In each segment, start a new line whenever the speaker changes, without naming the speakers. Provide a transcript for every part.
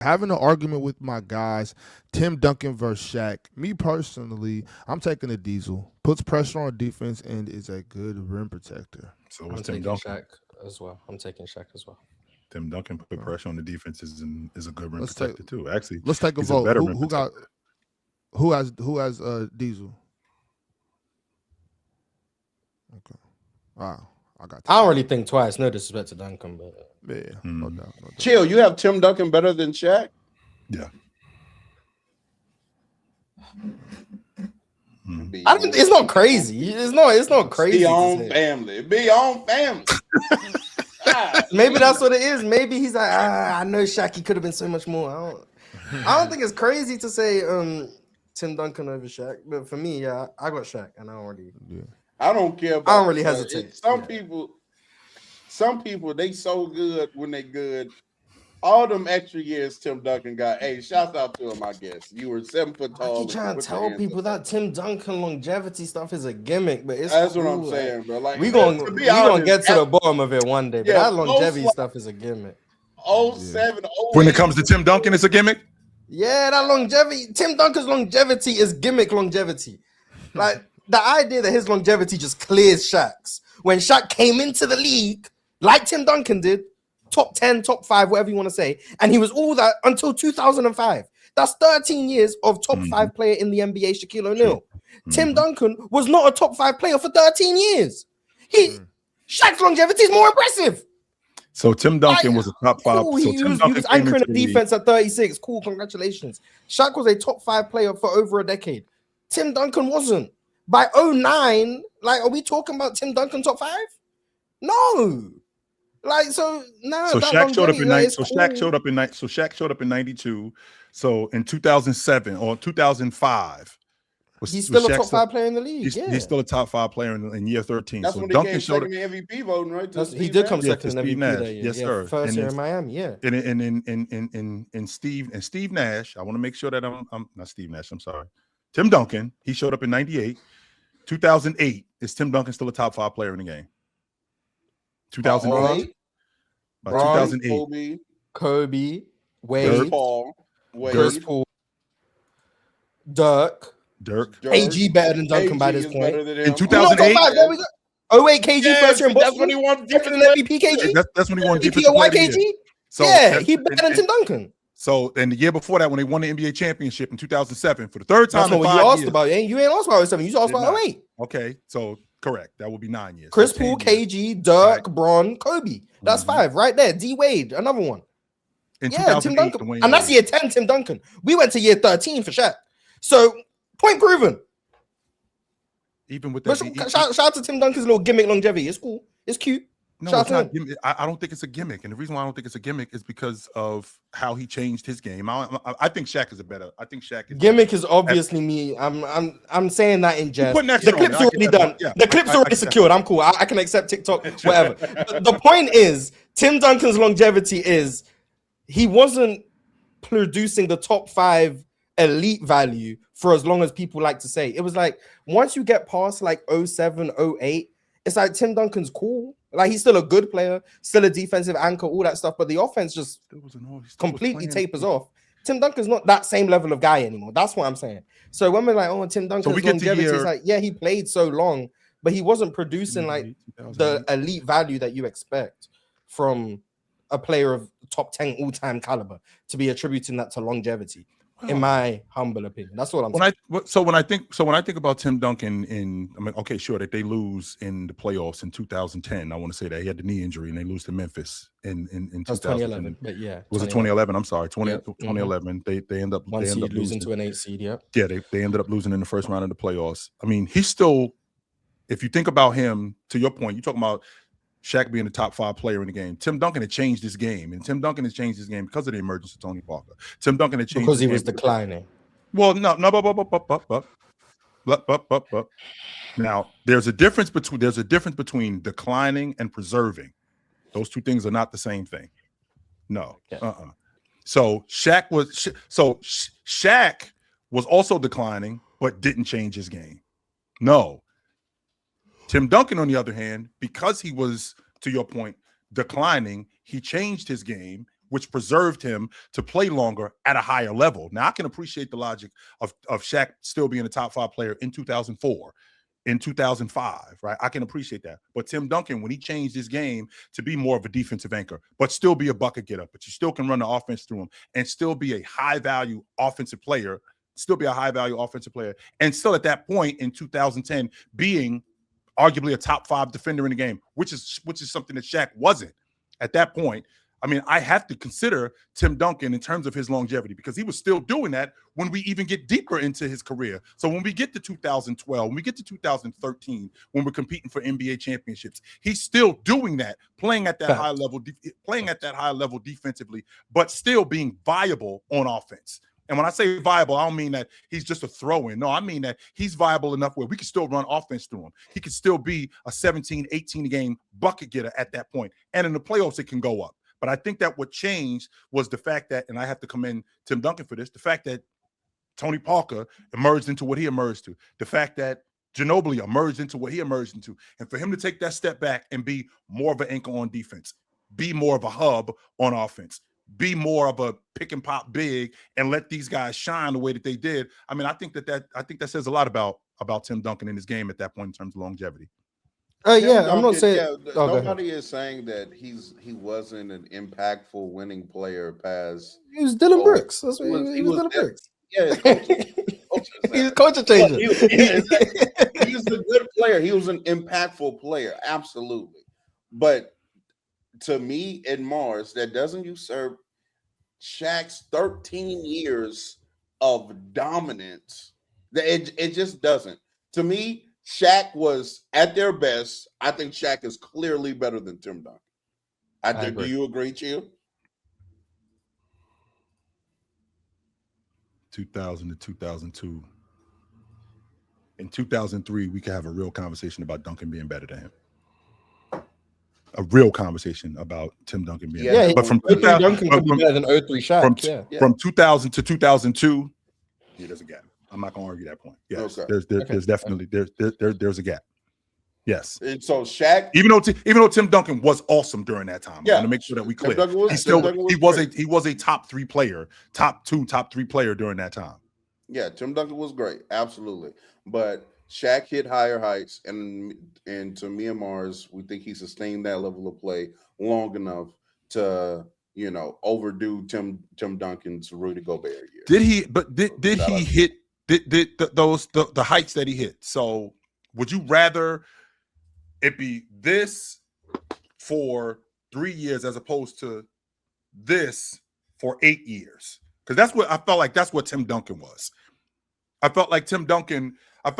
having an argument with my guys, Tim Duncan versus Shaq. Me personally, I'm taking a Diesel. Puts pressure on defense and is a good rim protector.
So
I'm
it's Tim
taking
Duncan.
Shaq as well. I'm taking Shaq as well.
Tim Duncan put pressure on the defense is a good rim
Let's take
protector too. Actually,
let's take a
he's a
vote.
better
Who
rim
who got
protector.
who has Diesel? Okay. Wow. I got
I
that.
don't really think twice. No disrespect to Duncan, but
Yeah, no doubt, no doubt.
Chill. You have Tim Duncan better than Shaq?
Yeah.
Be
I don't. It's not crazy. It's not crazy.
Be
to
on
say.
family. Be on family.
Maybe that's what it is. Maybe he's like, I know Shaq. Could have been so much more. I don't think it's crazy to say Tim Duncan over Shaq, but for me, yeah, I got Shaq, and I don't really.
Yeah.
I don't care about
I don't really hesitate.
Some people, they so good when they good. All them extra years Tim Duncan got. Hey, shout out to him, I guess. You were 7 foot
I
tall.
keep trying to tell people that Tim Duncan longevity stuff is a gimmick, but it's
That's
cool.
what I'm saying, bro. Like
we gonna get to the bottom of it one day, but
Yeah,
that longevity stuff is a gimmick.
07,
When it comes to Tim Duncan, it's a gimmick.
Yeah, that longevity. Tim Duncan's longevity is gimmick longevity. Like the idea that his longevity just clears Shaq's. When Shaq came into the league, like Tim Duncan did, top 10, top 5, whatever you want to say, and he was all that until 2005. That's 13 years of top 5 player in the NBA, Shaquille O'Neal. Tim Duncan was not a top 5 player for 13 years. Shaq's longevity is more impressive.
So Tim Duncan was a top 5.
Cool.
So
He
Tim
was
Duncan came
anchoring
into
the defense at 36. Cool, congratulations. Shaq was a top 5 player for over a decade. Tim Duncan wasn't. By 09, like, are we talking about Tim Duncan top 5? No. Like, so now
So
that
Shaq showed up in
longevity,
Shaq showed up in 92. So in 2007 or 2005,
he's still
was
a
Shaq
top 5 player in the league.
He's still a top 5 player in year 13.
That's
so
when he
Duncan
came
showed
second in MVP voting, right?
He did come second in
Steve
MVP
Nash.
that year.
Yes,
Yeah,
sir.
first
And
year in Miami. Yeah.
And Steve Nash. I want to make sure that I'm not Steve Nash. I'm sorry. Tim Duncan. He showed up in 98. 2008 is Tim Duncan still a top 5 player in the game? 2008. By 2008.
Kobe, Wade,
Chris
Paul, Dirk. KG better than Duncan by this point.
In 2008.
Oh wait, KG first year in Boston.
That's when he won
MVP. KG.
That's when he won
MVP
defensive
or
player of the year.
KG. So yeah, he better than Tim Duncan.
So, and the year before that, when they won the NBA championship in 2007, for the third time,
that's not what you asked about. You ain't asked about 07. You asked about 08.
Okay, so correct. That would be 9 years.
Chris Paul, KG, Dirk, Bron, Kobe. That's 5 right there. D Wade, another one. Yeah, Tim Duncan, and that's year 10. Tim Duncan. We went to year 13 for Shaq. So point proven.
Even with that,
shout out to Tim Duncan's little gimmick longevity. It's cool. It's cute.
No, it's not gimmick. I don't think it's a gimmick, and the reason why I don't think it's a gimmick is because of how he changed his game. I think Shaq is a better. I think Shaq is
gimmick
better.
is obviously me. I'm saying that in jest.
The
clip's already done. Yeah, the clip's already secured. I'm cool. I can accept TikTok, whatever. The point is, Tim Duncan's longevity is he wasn't producing the top 5 elite value for as long as people like to say. It was like once you get past like 07, 08, it's like Tim Duncan's cool. Like he's still a good player, still a defensive anchor, all that stuff, but the offense just completely tapers off. Tim Duncan's not that same level of guy anymore. That's what I'm saying. So when we're like, oh, Tim Duncan's longevity, it's like, yeah, he played so long, but he wasn't producing like the elite value that you expect from a player of top 10 all-time caliber to be attributing that to longevity. In my humble opinion, that's what I'm saying.
So when I think about Tim Duncan, okay, sure that they lose in the playoffs in 2010. I want to say that he had the knee injury and they lose to Memphis in
2011. But yeah,
was it 2011? I'm sorry, 2011. They end up
losing to an 8 seed. Yeah,
they ended up losing in the first round of the playoffs. I mean, he's still, if you think about him, to your point, you're talking about Shaq being the top 5 player in the game. Tim Duncan had changed his game, and Tim Duncan has changed his game because of the emergence of Tony Parker. Tim Duncan had changed
because he was declining.
Well, no. Now, there's a difference between declining and preserving. Those two things are not the same thing. No. So Shaq was also declining, but didn't change his game. No. Tim Duncan, on the other hand, because he was, to your point, declining, he changed his game, which preserved him to play longer at a higher level. Now, I can appreciate the logic of Shaq still being a top 5 player in 2004, in 2005, right? I can appreciate that. But Tim Duncan, when he changed his game to be more of a defensive anchor, but still be a bucket getter, but you still can run the offense through him and still be a high-value offensive player, and still at that point in 2010 being arguably a top 5 defender in the game, which is something that Shaq wasn't at that point. I mean, I have to consider Tim Duncan in terms of his longevity because he was still doing that when we even get deeper into his career. So when we get to 2012, when we get to 2013, when we're competing for NBA championships, he's still doing that, playing at that high level defensively, but still being viable on offense. And when I say viable, I don't mean that he's just a throw-in. No, I mean that he's viable enough where we can still run offense through him. He could still be a 17, 18-game bucket getter at that point. And in the playoffs, it can go up. But I think that what changed was the fact that, and I have to commend Tim Duncan for this, the fact that Tony Parker emerged into what he emerged to, the fact that Ginobili emerged into what he emerged into, and for him to take that step back and be more of an anchor on defense, be more of a hub on offense, be more of a pick and pop big, and let these guys shine the way that they did. I mean, I think that says a lot about Tim Duncan in his game at that point in terms of longevity.
Yeah, I'm not saying
nobody is saying that he wasn't an impactful winning player past.
He was Dylan Brooks. That's what he was Dylan Brooks.
Yeah,
he was culture changer.
He was a good player. He was an impactful player, absolutely. But to me, in Mars, that doesn't usurp Shaq's 13 years of dominance. It just doesn't. To me, Shaq was at their best. I think Shaq is clearly better than Tim Duncan. I think. Do you agree, Chill?
2000 to 2002. In 2003, we could have a real conversation about Duncan being better than him. A real conversation about Tim Duncan being better. But from 2000,
Duncan could be better than 03 Shaq.
From 2000 to 2002, there's a gap. I'm not going to argue that point. Yes, okay. There's definitely there's a gap. Yes.
And so Shaq,
even though Tim Duncan was awesome during that time, I want to make sure that we clear. He was a top 3 player, top 2, top 3 player during that time.
Yeah, Tim Duncan was great, absolutely. But Shaq hit higher heights, and to me and Mars, we think he sustained that level of play long enough to overdo Tim Duncan's Rudy Gobert year.
Did he? But did he hit the heights that he hit? So would you rather it be this for 3 years as opposed to this for 8 years? Because that's what I felt like. That's what Tim Duncan was. I felt like Tim Duncan. I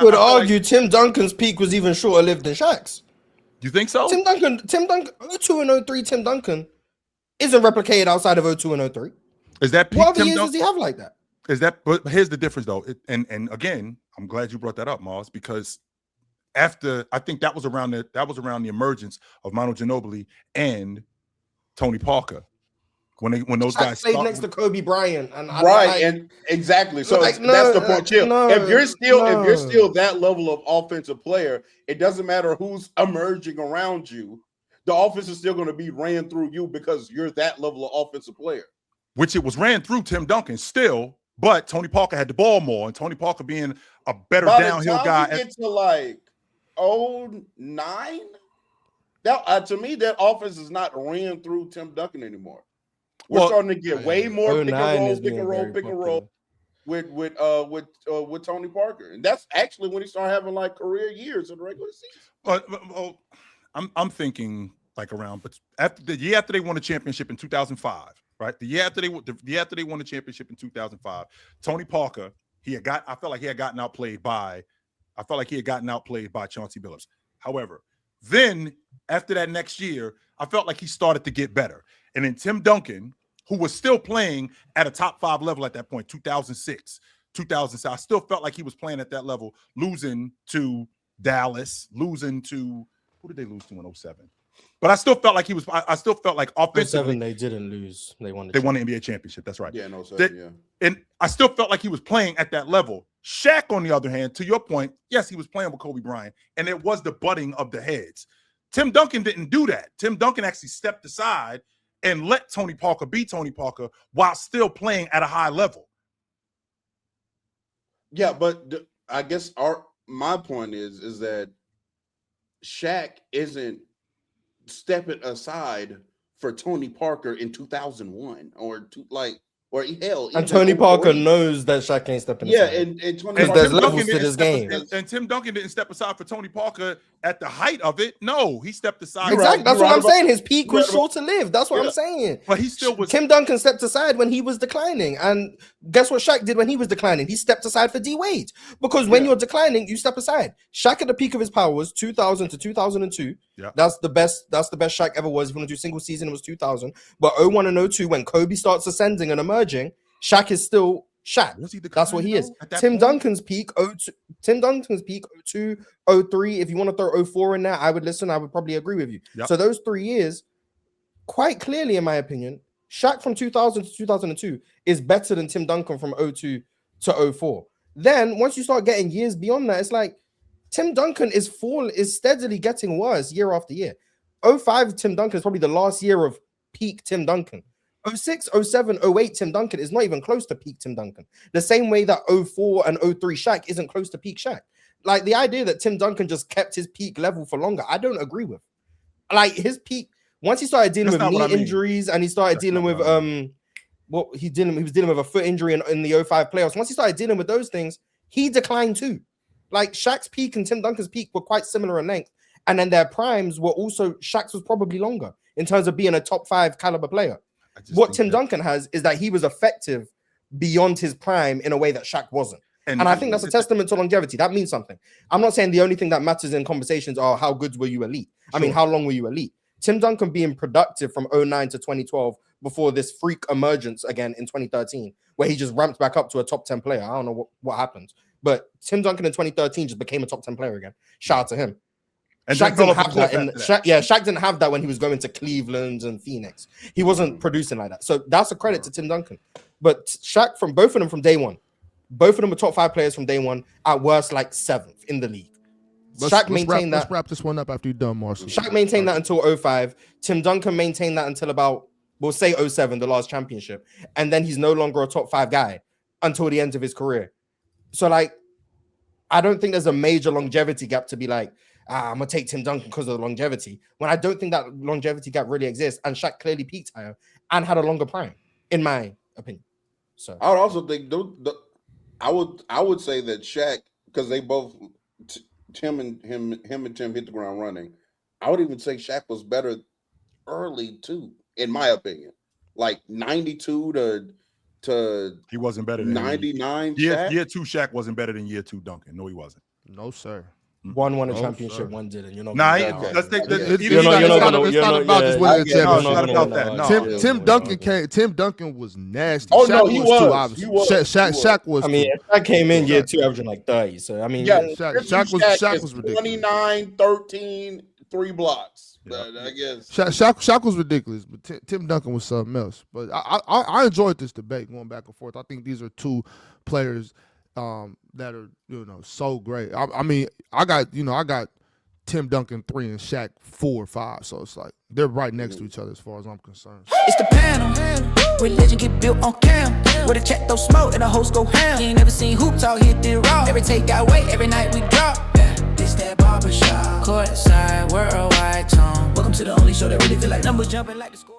would
argue Tim Duncan's peak was even shorter lived than Shaq's.
You think so?
Tim Duncan, 02 and 03, Tim Duncan isn't replicated outside of 02 and 03.
Is that peak?
What other years does he have like that?
But here's the difference though. And again, I'm glad you brought that up, Mars, because I think that was around the emergence of Manu Ginobili and Tony Parker. When those guys
played next to Kobe Bryant,
and exactly. So that's the point. Chill. If you're still that level of offensive player, it doesn't matter who's emerging around you. The offense is still going to be ran through you because you're that level of offensive player.
Which it was ran through Tim Duncan still, but Tony Parker had the ball more, and Tony Parker being a better downhill guy.
By the time we get to like 09, that to me that offense is not ran through Tim Duncan anymore. We're starting to get way more pick and roll with Tony Parker, and that's actually when he started having like career years in the regular season.
I'm thinking like around, but after the year after they won the championship in 2005, right? The year after they won the championship in 2005, Tony Parker, I felt like he had gotten outplayed by Chauncey Billups. However, then after that next year, I felt like he started to get better. And then Tim Duncan, who was still playing at a top 5 level at that point, 2006, 2007, I still felt like he was playing at that level, losing to Dallas, losing to, who did they lose to in 07? But I still felt like I still felt like offensively.
07, they didn't lose. They won
the NBA championship. That's right.
Yeah, 07,
And I still felt like he was playing at that level. Shaq, on the other hand, to your point, yes, he was playing with Kobe Bryant, and it was the butting of the heads. Tim Duncan didn't do that. Tim Duncan actually stepped aside and let Tony Parker be Tony Parker while still playing at a high level.
Yeah, but I guess my point is that Shaq isn't stepping aside for Tony Parker in 2001
and Tony Parker knows that Shaq ain't stepping aside.
Yeah, and Tony
because
Parker,
there's levels to this game.
And Tim Duncan didn't step aside for Tony Parker at the height of it. No, he stepped aside.
Exactly. That's what I'm saying. His peak was short to live. That's what I'm saying.
But he still was.
Tim Duncan stepped aside when he was declining. And guess what Shaq did when he was declining? He stepped aside for D Wade. Because when you're declining, you step aside. Shaq at the peak of his power was 2000 to 2002.
Yeah.
That's the best Shaq ever was. If you want to do single season, it was 2000. But 01 and 02, when Kobe starts ascending and emerging, Shaq is still Shaq. That's what he is. Tim Duncan's peak 02, 03. If you want to throw 04 in there, I would listen. I would probably agree with you.
Yep.
So those 3 years, quite clearly, in my opinion, Shaq from 2000 to 2002 is better than Tim Duncan from 02 to 04. Then once you start getting years beyond that, it's like Tim Duncan is steadily getting worse year after year. 05 Tim Duncan is probably the last year of peak Tim Duncan. 06, 07, 08 Tim Duncan is not even close to peak Tim Duncan. The same way that 04 and 03 Shaq isn't close to peak Shaq. Like the idea that Tim Duncan just kept his peak level for longer, I don't agree with. Like his peak, once he started dealing with knee injuries and he started dealing with he was dealing with a foot injury in the 05 playoffs. Once he started dealing with those things, he declined too. Like Shaq's peak and Tim Duncan's peak were quite similar in length. And then their primes were also, Shaq's was probably longer in terms of being a top 5 caliber player. What Tim Duncan has is that he was effective beyond his prime in a way that Shaq wasn't. And I think that's a testament to longevity. That means something. I'm not saying the only thing that matters in conversations are how good were you elite. I mean, how long were you elite? Tim Duncan being productive from 09 to 2012 before this freak emergence again in 2013, where he just ramped back up to a top 10 player. I don't know what happened. But Tim Duncan in 2013 just became a top 10 player again. Shout out to him. And Shaq didn't have that. Shaq didn't have that when he was going to Cleveland and Phoenix. He wasn't producing like that. So that's a credit to Tim Duncan. But Shaq, from both of them from day one, both of them were top 5 players from day one. At worst, like 7th in the league. Shaq maintained that.
Let's wrap this one up after you're done, Marcel.
Shaq maintained that until 05. Tim Duncan maintained that until about, we'll say 07, the last championship. And then he's no longer a top 5 guy until the end of his career. So, like, I don't think there's a major longevity gap to be like, I'm going to take Tim Duncan because of the longevity, when I don't think that longevity gap really exists. And Shaq clearly peaked higher and had a longer prime, in my opinion. So
I would also think I would say that Shaq, because they both Tim and him and Tim hit the ground running. I would even say Shaq was better early too, in my opinion. Like 92 to
he wasn't better than
99.
Year 2 Shaq wasn't better than year 2 Duncan. No, he wasn't.
No, sir.
One won a championship, one didn't. You're not.
Let's take the.
It's not about just winning a championship. Tim Duncan came. Tim Duncan was nasty.
Oh no, he was.
Shaq was.
I mean, Shaq came in year 2 averaging like 30. So I mean,
Shaq was ridiculous.
29, 13, 3 blocks. I guess
Shaq was ridiculous, but Tim Duncan was something else. But I enjoyed this debate going back and forth. I think these are 2 players that are so great. I mean, I got Tim Duncan 3 and Shaq 4 or 5, so it's like they're right next to each other as far as I'm concerned.
It's the panel. Religion get built on cam. Where the check throw smoke and the host go ham. You ain't never seen hoop talk hit the raw. Every take got weight, every night we drop. This that barbershop. Courtside, worldwide tone. Welcome to the only show that really feel like numbers jumping like the score.